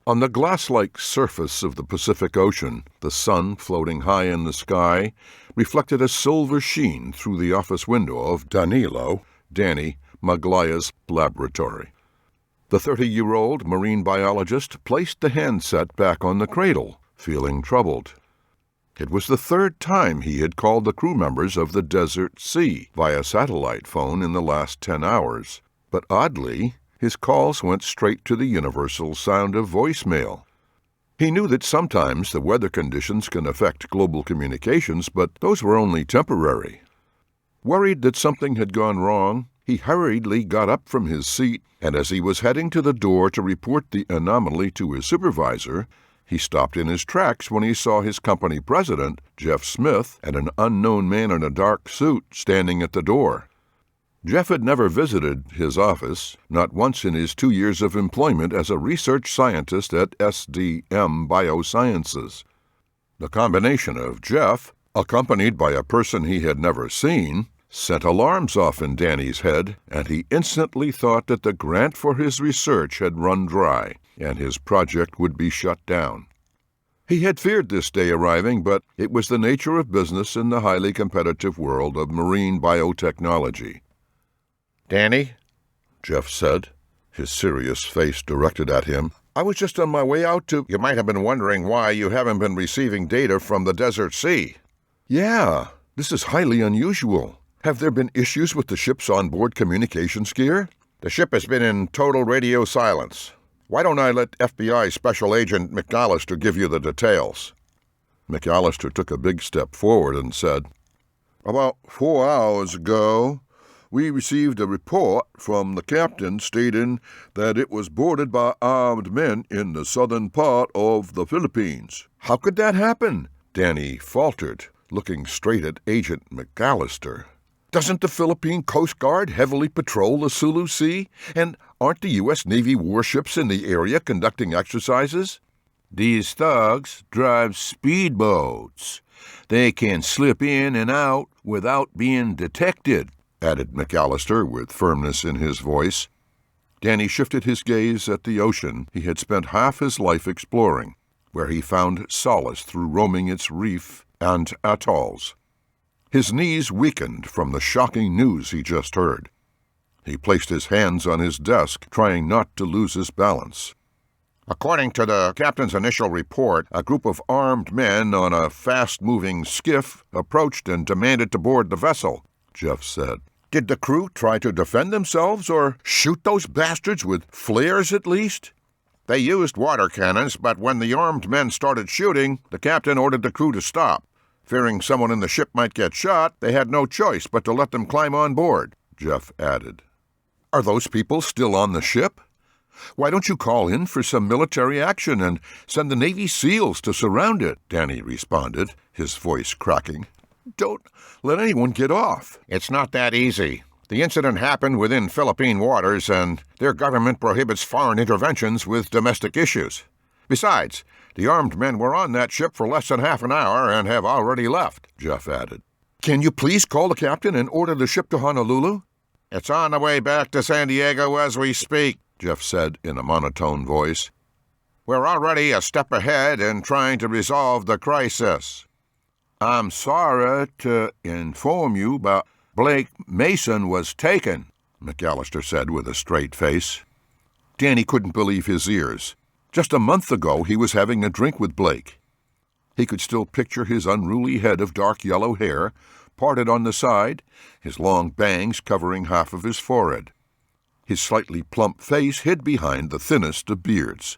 On the glass-like surface of the Pacific Ocean, the sun, floating high in the sky, reflected a silver sheen through the office window of Danny Maglaya's laboratory. The 30-year-old marine biologist placed the handset back on the cradle, feeling troubled. It was the third time he had called the crew members of the Desert Sea via satellite phone in the last 10 hours, but oddly, his calls went straight to the universal sound of voicemail. He knew that sometimes the weather conditions can affect global communications, but those were only temporary. Worried that something had gone wrong, he hurriedly got up from his seat, and as he was heading to the door to report the anomaly to his supervisor, he stopped in his tracks when he saw his company president, Jeff Smith, and an unknown man in a dark suit standing at the door. Jeff had never visited his office, not once in his 2 years of employment as a research scientist at SDM Biosciences. The combination of Jeff, accompanied by a person he had never seen, set alarms off in Danny's head, and he instantly thought that the grant for his research had run dry, and his project would be shut down. He had feared this day arriving, but it was the nature of business in the highly competitive world of marine biotechnology. "Danny," Jeff said, his serious face directed at him, "I was just on my way out to—" "You might have been wondering why you haven't been receiving data from the Desert Sea." "Yeah, this is highly unusual. Have there been issues with the ship's onboard communications gear?" "The ship has been in total radio silence. Why don't I let FBI Special Agent McAllister give you the details?" McAllister took a big step forward and said, "About 4 hours ago, we received a report from the captain stating that it was boarded by armed men in the southern part of the Philippines." "How could that happen?" Danny faltered, looking straight at Agent McAllister. "Doesn't the Philippine Coast Guard heavily patrol the Sulu Sea? And aren't the U.S. Navy warships in the area conducting exercises?" "These thugs drive speedboats. They can slip in and out without being detected," added McAllister with firmness in his voice. Danny shifted his gaze at the ocean he had spent half his life exploring, where he found solace through roaming its reef and atolls. His knees weakened from the shocking news he just heard. He placed his hands on his desk, trying not to lose his balance. "According to the captain's initial report, a group of armed men on a fast-moving skiff approached and demanded to board the vessel," Jeff said. "Did the crew try to defend themselves or shoot those bastards with flares at least?" "They used water cannons, but when the armed men started shooting, the captain ordered the crew to stop. Fearing someone in the ship might get shot, they had no choice but to let them climb on board," Jeff added. "Are those people still on the ship? Why don't you call in for some military action and send the Navy SEALs to surround it?" Danny responded, his voice cracking. "Don't let anyone get off." "It's not that easy. The incident happened within Philippine waters, and their government prohibits foreign interventions with domestic issues. Besides, the armed men were on that ship for less than half an hour and have already left," Jeff added. "Can you please call the captain and order the ship to Honolulu?" "It's on the way back to San Diego as we speak," Jeff said in a monotone voice. "We're already a step ahead in trying to resolve the crisis." "I'm sorry to inform you, but Blake Mason was taken," McAllister said with a straight face. Danny couldn't believe his ears. Just a month ago, he was having a drink with Blake. He could still picture his unruly head of dark yellow hair, parted on the side, his long bangs covering half of his forehead. His slightly plump face hid behind the thinnest of beards.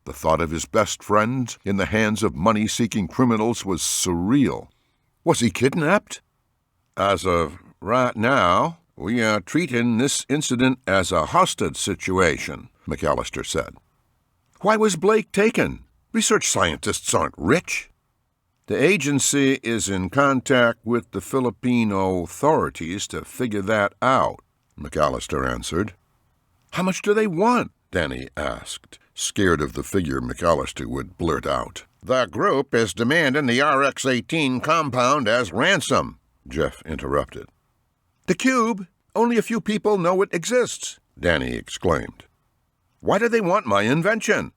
The thought of his best friend in the hands of money-seeking criminals was surreal. Was he kidnapped? "As of right now, we are treating this incident as a hostage situation," McAllister said. "Why was Blake taken? Research scientists aren't rich." "The agency is in contact with the Filipino authorities to figure that out," McAllister answered. "How much do they want?" Danny asked, scared of the figure McAllister would blurt out. "The group is demanding the RX-18 compound as ransom," Jeff interrupted. "The cube? Only a few people know it exists," Danny exclaimed. "Why do they want my invention?"